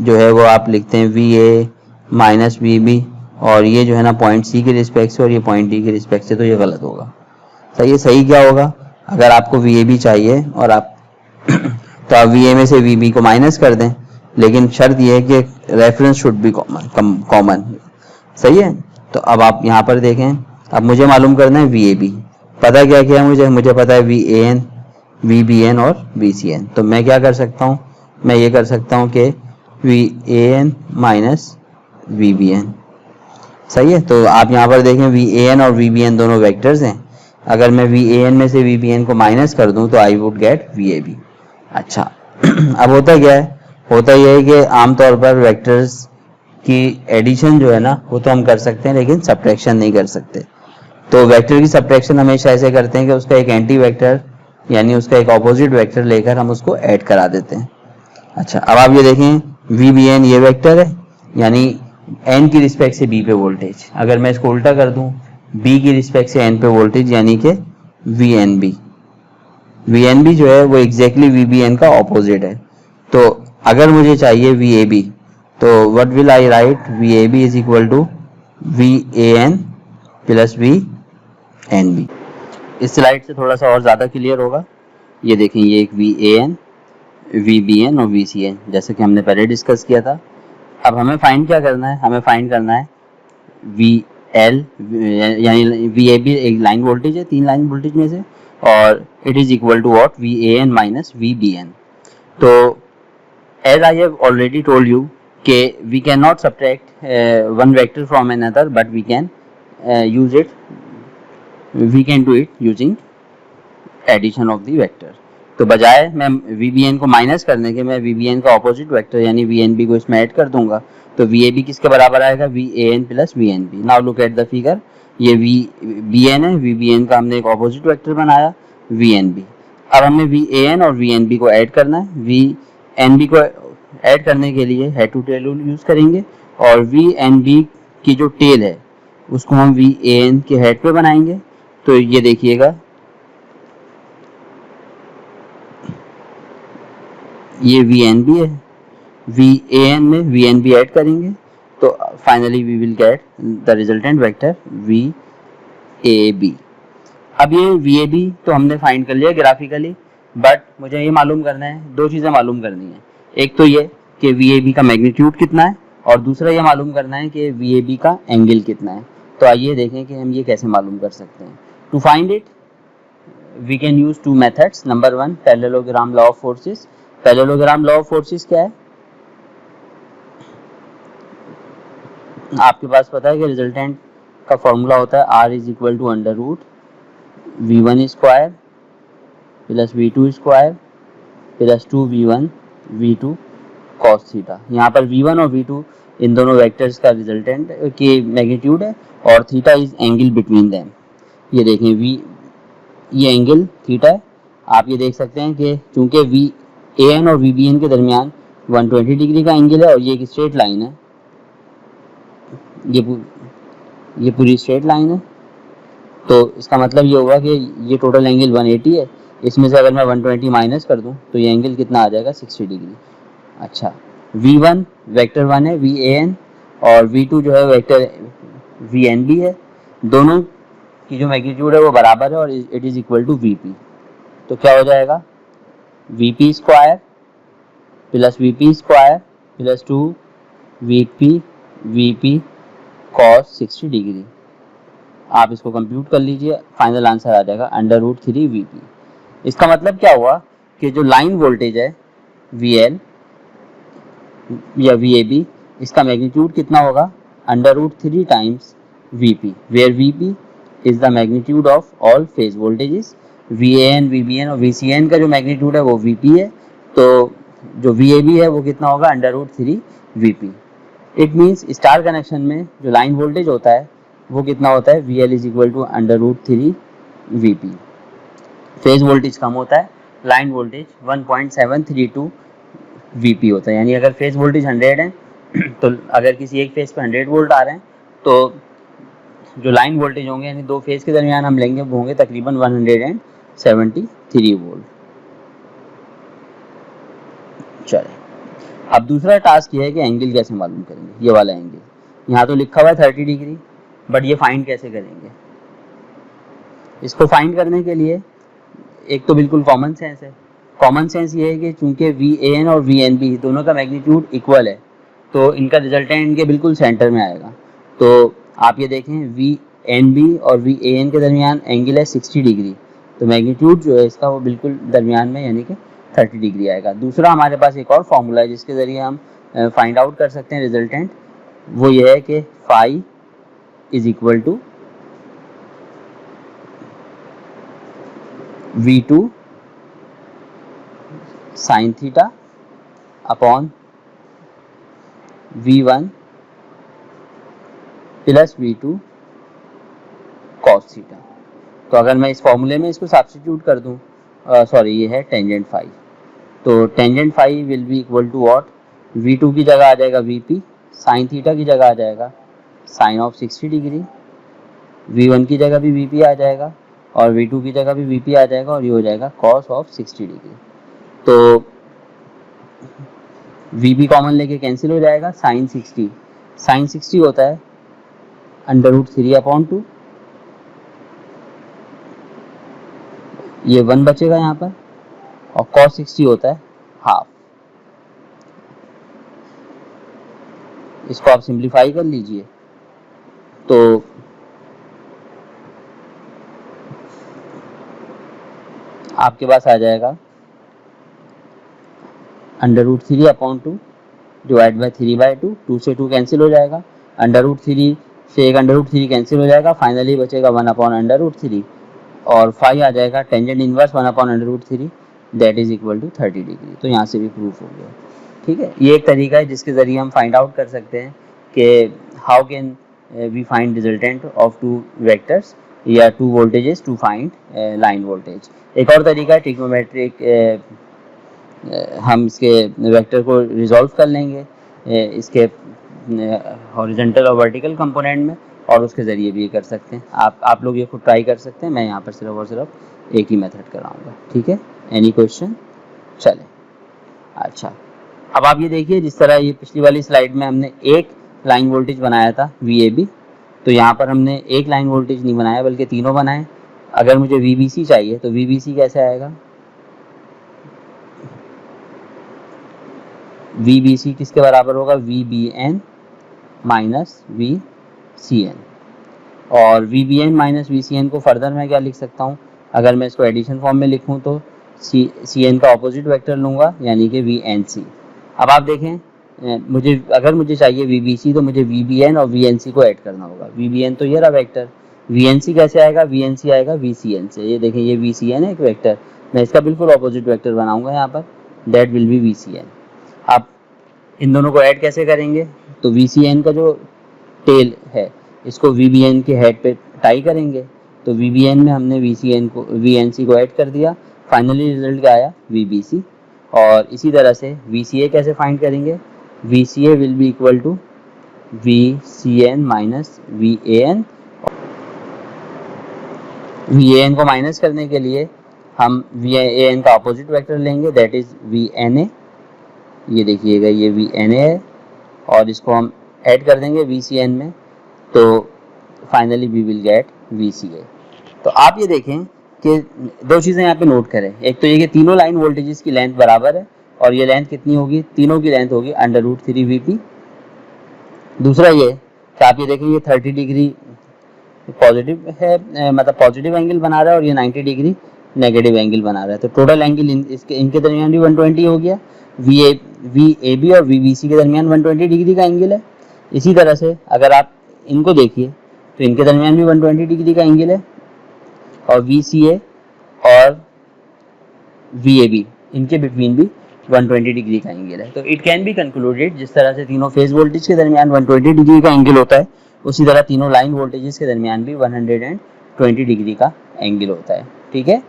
जो है वो आप लिखते हैं VA माइनस VB, और ये जो है ना पॉइंट C की रिस्पेक्ट से और ये पॉइंट D की रिस्पेक्ट से, तो ये गलत होगा। सही है, सही क्या होगा, अगर आपको VAB चाहिए और आप तो आप VA में से VB को माइनस कर दें, लेकिन शर्त यह है कि रेफरेंस शुड बी कॉमन। सही है, तो अब आप यहाँ पर देखें, अब मुझे मालूम करना है VAB, पता क्या क्या है मुझे पता है VAN, VBN और VCN। तो मैं क्या कर सकता हूँ, मैं ये कर सकता हूँ कि VAN माइनस VBN। सही है, तो आप यहाँ पर देखें VAN और VBN दोनों वेक्टर्स हैं। अगर मैं VAN में से VBN को माइनस कर दूं तो आई वुड गेट VAB। अच्छा अब होता क्या है, होता यह है कि आमतौर पर वेक्टर्स की एडिशन जो है ना वो तो हम कर सकते हैं, लेकिन सब्ट्रैक्शन नहीं कर सकते। तो वेक्टर की सब्ट्रैक्शन हमेशा ऐसे करते हैं कि उसका एक एंटी वेक्टर यानी उसका एक ऑपोजिट वेक्टर लेकर हम उसको ऐड करा देते हैं। अच्छा अब आप ये देखें VBN ये वेक्टर है, यानी n की रिस्पेक्ट से B पे वोल्टेज। अगर मैं इसको उल्टा कर दूं B की रिस्पेक्ट से n पे वोल्टेज, यानी कि V N B. V N B जो है वो एग्जैक्टली वी बी एन का ऑपोजिट है। तो अगर मुझे चाहिए वी ए बी, तो what will I write, V A B is equal to V A N plus V N B. इस स्लाइड से थोड़ा सा और ज़्यादा क्लियर होगा। ये देखें, ये एक V A N, V B N और वी सी एन, जैसे कि हमने पहले डिस्कस किया था। अब हमें फाइंड क्या करना है, हमें फाइंड करना है वी एल, यानी वी ए बी एक लाइन वोल्टेज है, 3 लाइन वोल्टेज में से, और it is equal to what, V A N minus V B N. तो as I have already told you कि we can not subtract one vector from another, but we can use it, we can do it using addition of the vector. तो बजाय मैं V B N को minus करने के, मैं V B N का opposite vector यानी we N B को इसमें ऐड कर दूंगा। तो वी ए बी किसके बराबर आएगा, V A N plus V N B. Now look at the figure, ये वी बी एन है, वी बी एन का हमने एक ऑपोजिट वेक्टर बनाया वी एन बी। अब हमें वी ए एन और वी एन बी को ऐड करना है। वी एन बी को ऐड करने के लिए head to tail rule use करेंगे, और वी एन बी की जो टेल है उसको हम वी ए एन के हेड पे बनाएंगे। तो ये देखिएगा, ये वी एन बी है, वी ए एन में वी एन बी ऐड करेंगे, तो finally we will get the resultant vector V A B. अब ये वी ए बी तो हमने फाइंड कर लिया ग्राफिकली, बट मुझे ये मालूम करना है, 2 चीज़ें मालूम करनी है। एक तो ये कि वी ए बी का मैग्नीट्यूड कितना है, और दूसरा ये मालूम करना है कि वी ए बी का एंगल कितना है। तो आइए देखें कि हम ये कैसे मालूम कर सकते हैं। To find it we can use 2 methods. Number 1, parallelogram law of forces. Parallelogram law of forces क्या है, आपके पास पता है कि रिजल्टेंट का फॉर्मूला होता है R is equal to under root V one square plus V two square plus 2v1 v2 cos theta. यहाँ पर v1 और v2 इन दोनों वेक्टर्स का रिजल्टेंट की मैग्नीट्यूड है, और theta is angle between them. ये देखें, ये एंगल थीटा है। आप ये देख सकते हैं कि चूंकि वी ए एन और वी बी एन के दरमियान 120 डिग्री का एंगल है, और ये एक स्ट्रेट लाइन है, ये पूरी स्ट्रेट लाइन है। तो इसका मतलब ये होगा कि ये टोटल एंगल 180 है, इसमें से अगर मैं 120 माइनस कर दूं तो ये एंगल कितना आ जाएगा, 60 डिग्री। अच्छा, v1 वेक्टर 1 है वी ए एन, और v2 जो है वेक्टर वी एन बी है। दोनों की जो मैग्नीट्यूड है वो बराबर है, और it is equal to V P. तो क्या हो जाएगा, V P square plus V P square plus 2 V P cos 60 degree. आप इसको कंप्यूट कर लीजिए, फाइनल आंसर आ जाएगा अंडर रूट 3 वी पी। इसका मतलब क्या हुआ कि जो लाइन वोल्टेज है वी एल या वी ए बी, इसका मैग्नीट्यूड कितना होगा, under root 3 times V P, where V P is the magnitude of all phase voltages. V A N, V B N और वी सी एन का जो magnitude है वो V P है, तो जो वी ए बी है वो कितना होगा, under root 3 V P. It means star connection में जो लाइन वोल्टेज होता है वो कितना होता है, V L is equal to under root 3 V P. Phase voltage कम होता है, लाइन वोल्टेज 1.732 वी पी होता है। यानी अगर फेज वोल्टेज 100 है तो अगर किसी एक फेज पे 100 वोल्ट आ रहे हैं, तो जो लाइन वोल्टेज होंगे यानी 2 फेज के दरमियान हम लेंगे वो होंगे तकरीबन 173 वोल्ट। चलिए, अब दूसरा टास्क ये है कि एंगल कैसे मालूम करेंगे। ये वाला एंगल यहाँ तो लिखा हुआ है 30 डिग्री, बट ये फाइंड कैसे करेंगे। इसको फाइंड करने के लिए एक तो बिल्कुल कॉमन सेंस है। कॉमन सेंस ये है कि चूंकि वी ए एन और वी एन बी दोनों का मैग्नीट्यूड इक्वल है, तो इनका रिजल्टेंट इनके बिल्कुल सेंटर में आएगा। तो आप ये देखें, वी एन बी और वी ए एन के दरमियान एंगल है 60 डिग्री, तो मैग्नीट्यूड जो है इसका वो बिल्कुल दरमियान में यानी कि 30 डिग्री आएगा। दूसरा हमारे पास एक और फॉर्मूला है जिसके ज़रिए हम फाइंड आउट कर सकते हैं रिजल्टेंट। वो ये है कि phi is equal to v2 sine theta upon v1 plus v2 cos theta. तो अगर मैं इस फॉर्मूले में इसको सब्स्टिट्यूट कर दूं, सॉरी ये है टेंजेंट फाई, तो tangent phi will be equal to what, v2 की जगह आ जाएगा vp, साइन थीटा की जगह आ जाएगा साइन ऑफ 60 डिग्री, v1 की जगह भी vp आ जाएगा, और V2 की जगह भी VP आ जाएगा और ये हो जाएगा cos ऑफ 60 डिग्री। तो VP कॉमन लेके कैंसिल हो जाएगा, sin 60 होता है √3/2, ये 1 बचेगा यहाँ पर, और cos 60 होता है हाफ। इसको आप सिंप्लीफाई कर लीजिए तो आपके पास आ जाएगा √3/2 डिवाइड बाई 3/2, 2 से 2 कैंसिल हो जाएगा, √3 से एक √3 कैंसिल हो जाएगा, फाइनली बचेगा 1/√3 और फाई आ जाएगा tangent inverse 1/√3 that is equal to 30 degree. तो यहाँ से भी प्रूफ हो गया। ठीक है, ये एक तरीका है जिसके ज़रिए हम फाइंड आउट कर सकते हैं कि how can we find resultant of two vectors या two voltages to find line voltage. एक और तरीका है ट्रिग्नोमेट्रिक, हम इसके वेक्टर को रिजॉल्व कर लेंगे इसके हॉरिजॉन्टल और वर्टिकल कंपोनेंट में, और उसके ज़रिए भी ये कर सकते हैं। आप लोग ये खुद ट्राई कर सकते हैं, मैं यहाँ पर सिर्फ और सिर्फ एक ही मेथड कराऊंगा। ठीक है, एनी क्वेश्चन? चले, अच्छा अब आप ये देखिए, जिस तरह ये पिछली वाली स्लाइड में हमने एक लाइन वोल्टेज बनाया था VAB, तो यहाँ पर हमने एक लाइन वोल्टेज नहीं बनाया बल्कि तीनों बनाए। अगर मुझे VBC चाहिए तो VBC कैसे आएगा? VBC किसके बराबर होगा? VBN minus VCN। और VBN माइनस VCN को फर्दर मैं क्या लिख सकता हूँ? अगर मैं इसको एडिशन फॉर्म में लिखूँ तो CN का ऑपोजिट वेक्टर लूँगा, यानी कि VNC। अब आप देखें, अगर मुझे चाहिए VBC तो मुझे VBN और VNC को ऐड करना होगा। VBN तो ये रहा वेक्टर, VNC कैसे आएगा? VNC आएगा VCN से। ये देखें, ये VCN है एक वेक्टर, मैं इसका बिल्कुल ऑपोजिट वेक्टर बनाऊंगा यहाँ पर, दैट विल बी VCN। आप इन दोनों को ऐड कैसे करेंगे? तो VCN का जो टेल है इसको VBN के हेड पे टाई करेंगे, तो VBN में हमने VNC को ऐड कर दिया, फाइनली रिजल्ट क्या आया? VBC। और इसी तरह से VCA कैसे फाइंड करेंगे? VCA will be equal to VCN minus VAN। VAN को माइनस करने के लिए हम VAN का अपोजिट वेक्टर लेंगे, दैट इज VNA। ये देखिएगा, ये VNA है और इसको हम ऐड कर देंगे VCN में, तो finally we will get VCA। तो आप ये देखें कि दो चीज़ें यहाँ पे नोट करें, एक तो ये कि तीनों लाइन वोल्टेजेस की लेंथ बराबर है, और ये लेंथ कितनी होगी? तीनों की लेंथ होगी √3 VP। दूसरा ये कि आप ये देखें, ये 30 डिग्री पॉजिटिव है, मतलब पॉजिटिव एंगल बना रहा है, और ये 90 डिग्री नेगेटिव एंगल बना रहा है, तो टोटल एंगल इनके दरमियान भी 120 हो गया। VAB और VBC के दरमियान 120 डिग्री का एंगल है। इसी तरह से अगर आप इनको देखिए तो इनके दरमियान भी 120 डिग्री का एंगल है, और VCA और VAB इनके बिटवीन भी 120 डिग्री का एंगल है। तो इट कैन बी कंक्लूडेड, जिस तरह से तीनों फेज वोल्टेज के दरमियान 120 डिग्री का एंगल होता है, उसी तरह तीनों लाइन वोल्टेजेस के दरमियान भी 120 डिग्री का एंगल होता है। ठीक है,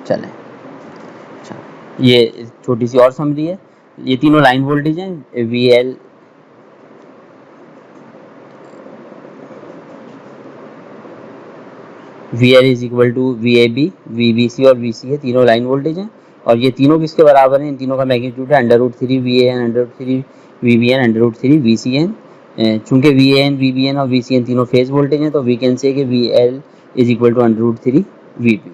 चलें, अच्छा ये छोटी सी और समरी है। ये तीनों लाइन वोल्टेज हैं, VL is equal to VAB, VBC और VCA तीनों लाइन वोल्टेज हैं, और ये तीनों किसके बराबर हैं? इन तीनों का मैग्नीट्यूड है √3 VAN, √3 VBN, √3 VCN। चूंकि VAN, VBN और VCN तीनों फेज वोल्टेज हैं, तो वी कैन से कि VL is equal to √3 VP।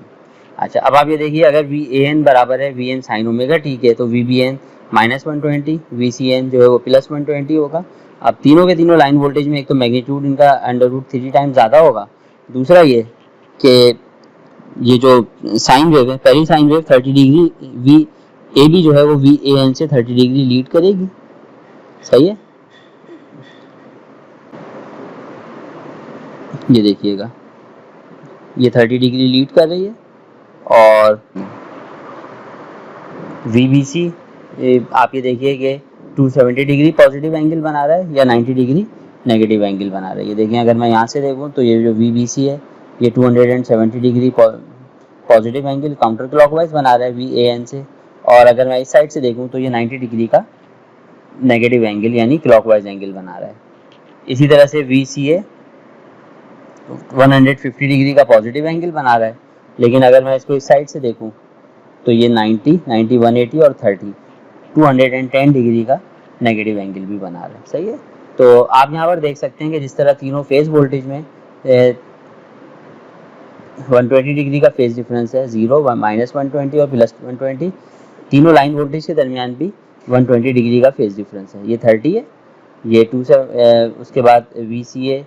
अच्छा, अब आप ये देखिए, अगर VAN बराबर है VN साइन ओमेगा t के, तो VBN माइनस 120, VCN जो है वो प्लस 120 होगा। अब तीनों के तीनों लाइन वोल्टेज में एक तो मैग्नीट्यूड इनका √3 टाइम ज़्यादा होगा, दूसरा ये कि ये जो साइन वेव है, पहली साइन वेव 30 डिग्री VAB जो है वो VAN से 30 डिग्री लीड करेगी। सही है, ये देखिएगा, ये 30 डिग्री लीड कर रही है, और VBC आप ये देखिए कि 270 डिग्री पॉजिटिव एंगल बना रहा है या 90 डिग्री नेगेटिव एंगल बना रहा है। ये देखें, अगर मैं यहाँ से देखूँ तो ये जो VBC है ये 270 degree positive angle counter clockwise बना रहा है VAN से, और अगर मैं इस साइड से देखूँ तो ये 90 डिग्री का नेगेटिव एंगल यानी क्लॉकवाइज एंगल बना रहा है। इसी तरह से VCA 150 डिग्री का पॉजिटिव एंगल बना रहा है। लेकिन अगर मैं इसको इस साइड से देखूं तो ये 90, 90, 180 और 30, 210 डिग्री का नेगेटिव एंगल भी बना रहा है। सही है। तो आप यहाँ पर देख सकते हैं कि जिस तरह तीनों फेज वोल्टेज में 120 डिग्री का फेज डिफरेंस है, 0, -120 और +120, तीनों लाइन वोल्टेज के दरमियान भी 120 डिग्री का फेज डिफरेंस है। ये 30 है, ये 2 से उसके बाद VCA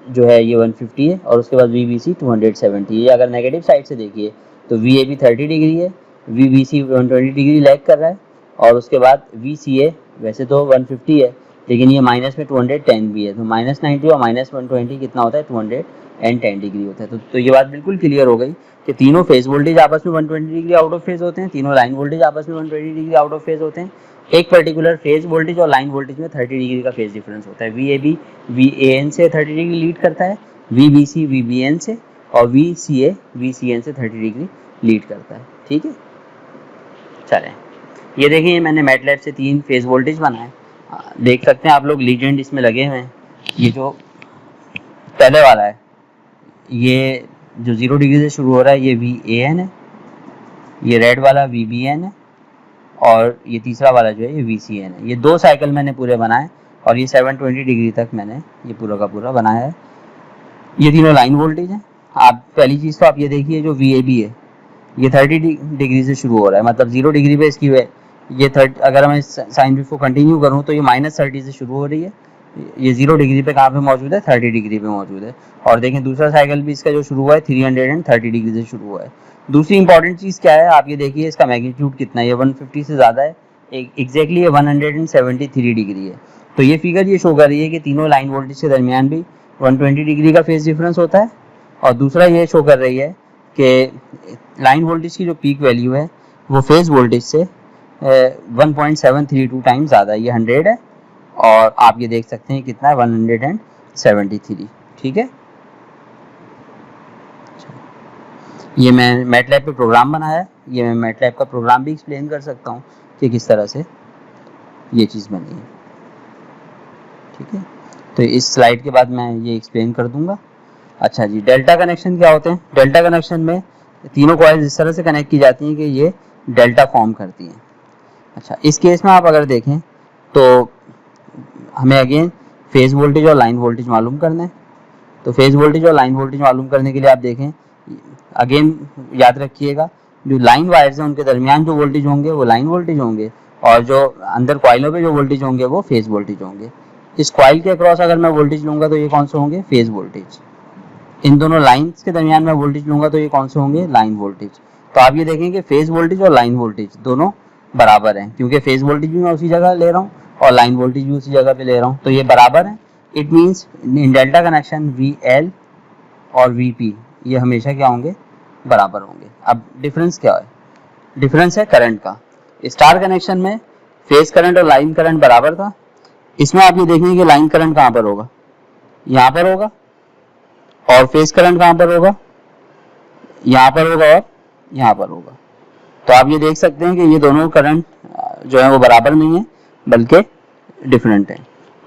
जो है ये 150 है और उसके बाद VBC 270 है। अगर नेगेटिव साइड से देखिए तो VAB 30 डिग्री है, VBC 120 डिग्री लैग कर रहा है और उसके बाद VCA वैसे तो 150 है लेकिन ये माइनस में 210 भी है, तो -90 और -120 कितना होता है, 210 डिग्री होता है। तो ये बात बिल्कुल क्लियर हो गई कि तीनों फेज वोल्टेज आपस में 120 डिग्री आउट ऑफ फेज होते हैं, तीनों लाइन वोल्टेज आपस में 120 डिग्री आउट ऑफ फेज होते हैं। एक पर्टिकुलर फेज वोल्टेज और लाइन वोल्टेज में 30 डिग्री का फेज डिफरेंस होता है। VAB VAN से 30 डिग्री लीड करता है, VBC VBN से और VCA VCN से 30 डिग्री लीड करता है। ठीक है, चलें ये देखिए मैंने मैटलैब से 3 फेज वोल्टेज बनाए, देख सकते हैं आप लोग लीजेंड इसमें लगे हुए हैं। ये जो पहले वाला है ये जो 0 डिग्री से शुरू हो रहा है ये VAN है, ये रेड वाला VBN है और ये तीसरा वाला जो है ये VCN है। ये 2 साइकिल मैंने पूरे बनाए और ये 720 डिग्री तक मैंने ये पूरा का पूरा बनाया है। ये तीनों लाइन वोल्टेज हैं। आप पहली चीज़ तो आप ये देखिए जो VAB है ये 30 डिग्री से शुरू हो रहा है, मतलब 0 डिग्री पे इसकी ये 30, अगर मैं साइन वेव को कंटिन्यू करूँ तो ये -30 से शुरू हो रही है, ये 0 डिग्री पे कहाँ पे मौजूद है, 30 डिग्री पे मौजूद है। और देखें दूसरा साइकिल भी इसका जो शुरू हुआ है 330 डिग्री से शुरू हुआ है। दूसरी इंपॉर्टेंट चीज़ क्या है, आप ये देखिए इसका मैग्नीट्यूड कितना है, ये 150 से ज़्यादा है, एग्जैक्टली ये 173 डिग्री है। तो ये फिगर ये शो कर रही है कि तीनों लाइन वोल्टेज के दरमियान भी 120 डिग्री का फेज डिफरेंस होता है। और दूसरा ये शो कर रही है कि लाइन वोल्टेज की जो पीक वैल्यू है वो फेज वोल्टेज से 1.732 टाइम ज़्यादा है, ये 100 है और आप ये देख सकते हैं कितना है 173। ठीक है, ये मैं मैटलैब पे प्रोग्राम बनाया है, ये मैं मैटलैब का प्रोग्राम भी एक्सप्लेन कर सकता हूँ कि किस तरह से ये चीज़ बनी है। ठीक है, तो इस स्लाइड के बाद मैं ये एक्सप्लेन कर दूंगा। अच्छा जी, डेल्टा कनेक्शन क्या होते हैं? डेल्टा कनेक्शन में तीनों कॉइल्स इस तरह से कनेक्ट की जाती हैं कि ये डेल्टा फॉर्म करती हैं। अच्छा, इस केस में आप अगर देखें तो हमें अगेन फेज वोल्टेज और लाइन वोल्टेज मालूम करना है। तो फेज वोल्टेज और लाइन वोल्टेज मालूम करने के लिए आप देखें, अगेन याद रखिएगा जो लाइन वायर्स हैं उनके दरमियान जो वोल्टेज होंगे वो लाइन वोल्टेज होंगे और जो अंदर कॉइलों पे जो वोल्टेज होंगे वो फेज वोल्टेज होंगे। इस कॉइल के अक्रॉस अगर मैं वोल्टेज लूंगा तो ये कौन से होंगे, फेज वोल्टेज। इन दोनों लाइंस के दरमियान मैं वोल्टेज लूंगा तो ये कौन से होंगे, लाइन वोल्टेज। तो आप ये देखें कि फेज वोल्टेज और लाइन वोल्टेज दोनों बराबर हैं, क्योंकि फेज वोल्टेज भी मैं उसी जगह ले रहा हूँ और लाइन वोल्टेज भी उसी जगह पे ले रहा हूँ, तो ये बराबर है। It means in delta connection VL और VP ये हमेशा क्या होंगे, बराबर होंगे। अब डिफरेंस क्या है, डिफरेंस है करंट का। स्टार कनेक्शन में फेज करंट और लाइन करंट बराबर था, इसमें आप ये देखेंगे कि लाइन करंट कहाँ पर होगा, यहाँ पर होगा, और फेज करंट कहाँ पर होगा, यहाँ पर होगा और यहाँ पर होगा। तो आप ये देख सकते हैं कि ये दोनों करंट जो है वो बराबर नहीं है बल्कि डिफरेंट है।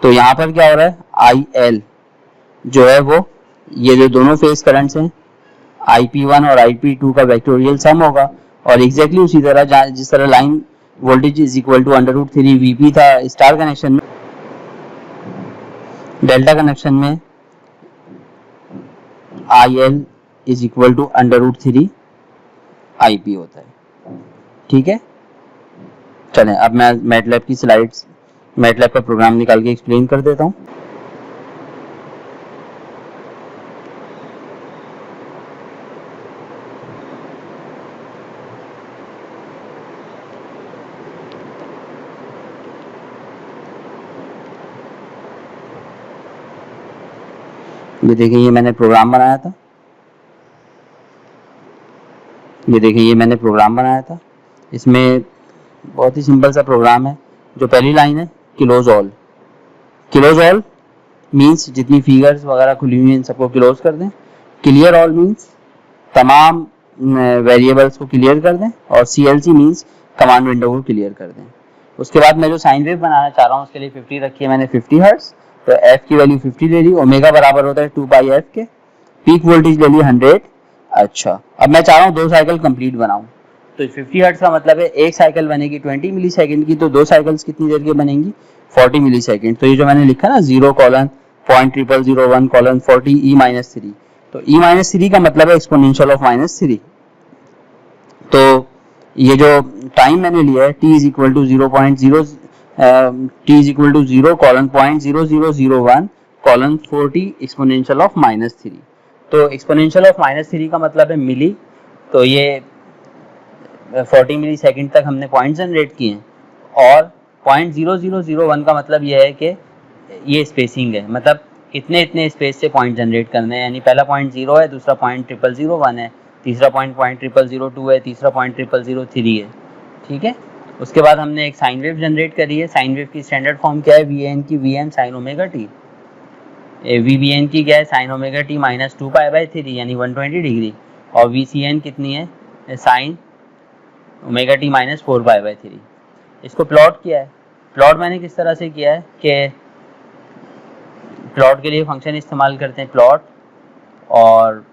तो यहाँ पर क्या हो रहा है, IL जो है वो ये जो दोनों फेज करंट्स हैं IP1 और IP2 का वेक्टोरियल सम होगा और एग्जैक्टली उसी तरह जिस तरह line voltage is equal to √3 VP था स्टार कनेक्शन में, डेल्टा कनेक्शन में IL is equal to √3 IP होता है। ठीक है, चलें अब मैं मैटलैब की स्लाइड्स, मैटलैब का प्रोग्राम निकाल के एक्सप्लेन कर देता हूँ। ये देखिए ये मैंने प्रोग्राम बनाया था, ये देखिए ये मैंने प्रोग्राम बनाया था। इसमें बहुत ही सिंपल सा प्रोग्राम है। जो पहली लाइन है close all, close all means जितनी फिगर्स वगैरह खुली हुई हैं इन सबको क्लोज कर दें। क्लियर ऑल मीन्स तमाम वेरिएबल्स को क्लियर कर दें और CLC मीन्स कमांड विंडो को क्लियर कर दें। उसके बाद मैं जो साइन वेव बनाना चाह रहा हूँ उसके लिए 50 रखी है मैंने 50 हर्ट्ज, तो एफ की वैल्यू 50 ले ली, ओमेगा बराबर होता है 2 पाई एफ के, पीक वोल्टेज ले ली 100। अच्छा, अब मैं चाह रहा हूँ 2 साइकिल कंप्लीट बनाऊं, तो 50 हर्ट्ज का मतलब है एक साइकिल बनेगी 20 मिली सेकेंड की, तो 2 साइकिल्स कितनी देर की बनेंगी 40 मिली सेकेंड। तो ये जो मैंने लिखा ना 0:0001 40 E-3, तो E-3 का मतलब है एक्सपोनेंशियल ऑफ -3। तो ये जो टाइम मैंने लिया है t is equal to 0.0 0.0001:40 exponential of -3। तो एक्सपोनेंशियल ऑफ -3 का मतलब है मिली, तो ये 40 मिली सेकेंड तक हमने पॉइंट जनरेट किए हैं, और 0.0001 का मतलब ये है कि ये स्पेसिंग है, मतलब इतने इतने स्पेस से पॉइंट जनरेट करने हैं, यानी पहला पॉइंट 0 है, दूसरा पॉइंट 0001 है, तीसरा पॉइंट 0002 है, तीसरा पॉइंट 0003 है। ठीक है, उसके बाद हमने एक साइन वेव जनरेट करी है। साइन वेव की स्टैंडर्ड फॉर्म क्या है, वीएन की वीएम साइन ओमेगा टी, वीबीएन की क्या है sign omega t minus 2 pi by 3 यानी 120 डिग्री, और वीसीएन कितनी है sign omega t minus 4 pi by 3। इसको प्लॉट किया है। प्लॉट मैंने किस तरह से किया है कि प्लॉट के लिए फंक्शन इस्तेमाल करते हैं प्लॉट, और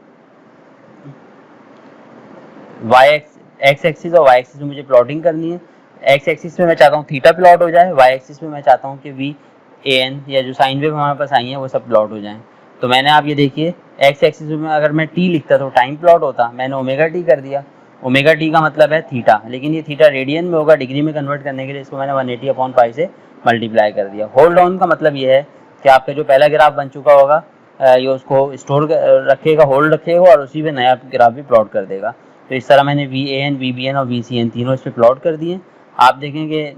एक्स एक्सिस और वाई एक्सिस में मुझे प्लॉटिंग करनी है। एक्स एक्सिस में मैं चाहता हूँ थीटा प्लॉट हो जाए, वाई एक्सिस में मैं चाहता हूँ कि वी ए एन या जो साइन वेव हमारे पास आई है वो सब प्लॉट हो जाएं। तो मैंने आप ये देखिए एक्स एक्सिस में अगर मैं टी लिखता तो टाइम प्लॉट होता, मैंने ओमेगा टी कर दिया। ओमेगा टी का मतलब है थीटा, लेकिन ये थीटा रेडियन में होगा, डिग्री में कन्वर्ट करने के लिए इसको मैंने 180/π से मल्टीप्लाई कर दिया। होल्ड ऑन का मतलब ये है कि आपका जो पहला ग्राफ बन चुका होगा ये उसको स्टोर रखेगा, होल्ड रखेगा, और उसी पे नया ग्राफ भी प्लॉट कर देगा। तो इस तरह मैंने V A N, V B N और वी सी एन तीनों इस पर प्लॉट कर दिए। आप देखेंगे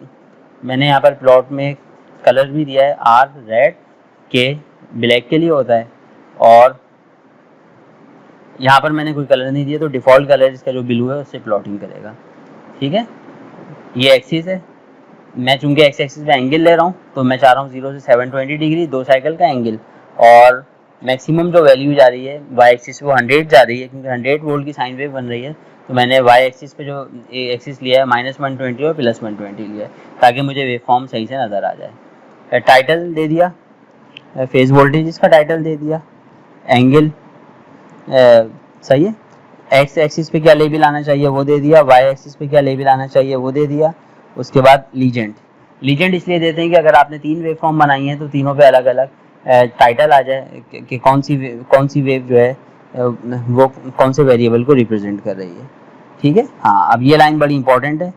मैंने यहाँ पर प्लॉट में कलर भी दिया है, आर रेड, के ब्लैक के लिए होता है, और यहाँ पर मैंने कोई कलर नहीं दिया, तो डिफ़ॉल्ट कलर इसका जो ब्लू है उससे प्लॉटिंग करेगा। ठीक है, ये एक्सिस है, मैं चूंकि एक्स एक्सिस पे एंगल ले रहा हूँ, तो मैं चाह रहा हूँ 0 से 720 डिग्री 2 साइकिल का एंगल, और मैक्सिमम जो वैल्यू जा रही है वाई एक्सिस पे वो 100 जा रही है, क्योंकि 100 वोल्ट की साइन वेव बन रही है। तो मैंने वाई एक्सिस पे जो एक्सिस लिया है -120 और +120 लिया है, ताकि मुझे वेव फॉर्म सही से नज़र आ जाए। टाइटल दे दिया, फेज वोल्टेज इसका टाइटल दे दिया, एंगल सही है, एक्स एक्सिस पे क्या लेबल आना चाहिए वो दे दिया, वाई एक्सिस पे क्या लेबल आना चाहिए वो दे दिया। उसके बाद लीजेंड इसलिए देते हैं कि अगर आपने 3 वेव फॉर्म बनाई हैं तो तीनों पे अलग अलग टाइटल आ जाए कि कौन सी वेव जो है वो कौन से वेरिएबल को रिप्रेजेंट कर रही है। ठीक है, हाँ, अब ये लाइन बड़ी इंपॉर्टेंट है,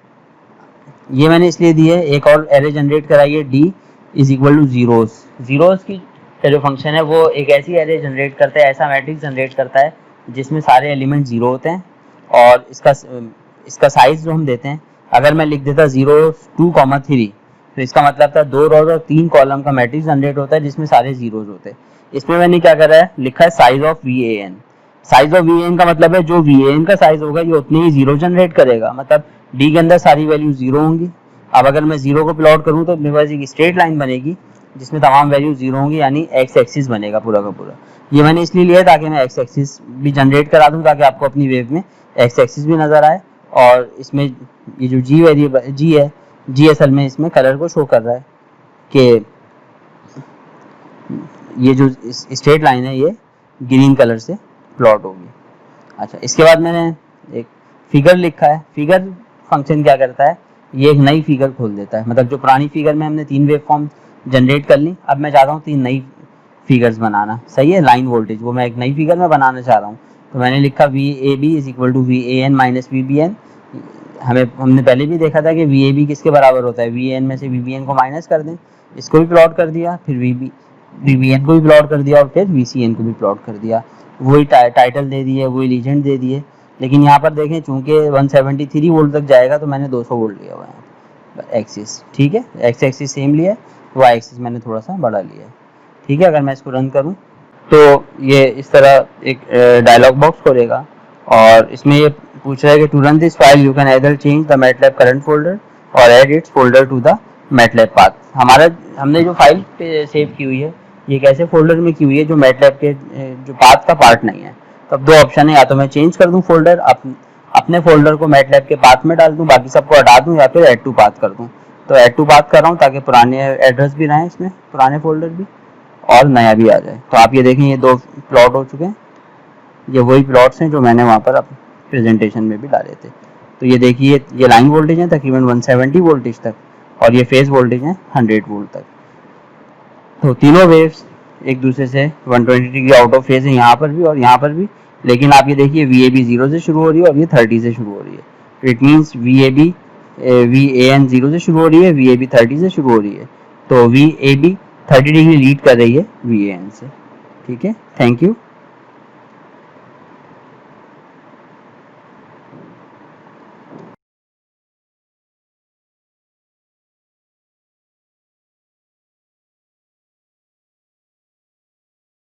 ये मैंने इसलिए दी है। एक और एरे जनरेट कराइए, D is equal two zeros की जो फंक्शन है वो एक ऐसी एरे जनरेट करता है, ऐसा मैट्रिक्स जनरेट करता है जिसमें सारे एलिमेंट 0 होते हैं, और इसका साइज जो हम देते हैं, अगर मैं लिख देता 0, 2, 3, तो इसका मतलब था 2 रोज और 3 कॉलम का मैट्रिक्स जनरेट होता है जिसमें सारे जीरोज होते हैं। इसमें मैंने क्या करा है, लिखा है size of V A N. Size of V A N का मतलब है जो वी ए एन का साइज होगा ये उतने ही जीरो जनरेट करेगा, मतलब डी के अंदर सारी वैल्यू 0 होंगी। अब अगर मैं 0 को प्लॉट करूँ तो मेरे पास एक स्ट्रेट लाइन बनेगी जिसमें तमाम वैल्यू 0 होंगी, यानी एक्स एक्सिस बनेगा पूरा का पूरा। ये मैंने इसलिए लिया ताकि मैं एक्स एक्सिस भी जनरेट करा दूं, ताकि आपको अपनी वेव में एक्स एक्सिस भी नजर आए, और इसमें ये जो जी वेरिएबल जी है, जी असल में इसमें कलर को शो कर रहा है कि ये जो स्ट्रेट लाइन है ये ग्रीन कलर से प्लॉट होगी। अच्छा, इसके बाद मैंने एक फिगर लिखा है। फिगर फंक्शन क्या करता है, ये एक नई फिगर खोल देता है, मतलब जो पुरानी फिगर में हमने 3 वेव फॉर्म जनरेट कर ली, अब मैं चाहता हूँ 3 नई फिगर्स बनाना। सही है, लाइन वोल्टेज वो मैं एक नई फिगर में बनाना चाह रहा हूँ, तो मैंने लिखा V A B is equal to V A N minus V B N. हमने पहले भी देखा था कि वी ए बी किसके बराबर होता है, वी एन में से वी बी एन को माइनस कर दें, इसको भी प्लॉट कर दिया, फिर वी बी एन को भी प्लॉट कर दिया, और फिर वी सी एन को भी प्लॉट कर दिया। वही टाइटल दे दिए, वही लीजेंड दे दिए, लेकिन यहाँ पर देखें चूंकि 173 वोल्ट तक जाएगा तो मैंने 200 वोल्ट लिया हुआ है एक्सिस। ठीक है, एक्स एक्सिस सेम लिया है, वाई एक्सिस मैंने थोड़ा सा बड़ा लिया है। ठीक है, अगर मैं इसको रन करूं तो ये इस तरह एक डायलॉग बॉक्स खोलेगा, और इसमें ये पूछ रहा है कि to run this file you can either change the MATLAB current folder और add its folder to the MATLAB path. हमने जो फाइल सेव की हुई है ये कैसे फोल्डर में की हुई है जो मैटलैब के जो पाथ का पार्ट नहीं है। तो अब 2 ऑप्शन है, या तो मैं चेंज कर दूं फोल्डर, अपने फोल्डर को मैटलैब के पाथ में डाल दूं, बाकी सबको हटा दूं, या फिर ऐड टू पाथ कर दूं। तो ऐड टू पाथ कर रहा हूं ताकि पुराने एड्रेस भी रहें इसमें, पुराने फोल्डर भी। और नया भी आ जाए। तो आप ये देखें ये 2 प्लॉट हो चुके हैं, ये वही प्लॉट्स हैं जो मैंने वहाँ पर प्रेजेंटेशन में भी डाले थे। तो ये देखिए ये लाइन वोल्टेज है तकरीबन 170 वोल्टेज तक और ये फेज वोल्टेज है 100 वोल्ट तक। तो तीनों वेव्स एक दूसरे से 120 डिग्री आउट ऑफ फेज है यहाँ पर भी और यहाँ पर भी, लेकिन आप ये देखिए VAB 0 से शुरू हो रही है और ये 30 से शुरू हो रही है। तो इट मीन्स VAN 0 से शुरू हो रही है, VAB 30 से शुरू हो रही है। तो VAB 30 डिग्री लीड कर रही है VAN से। ठीक है, थैंक यू।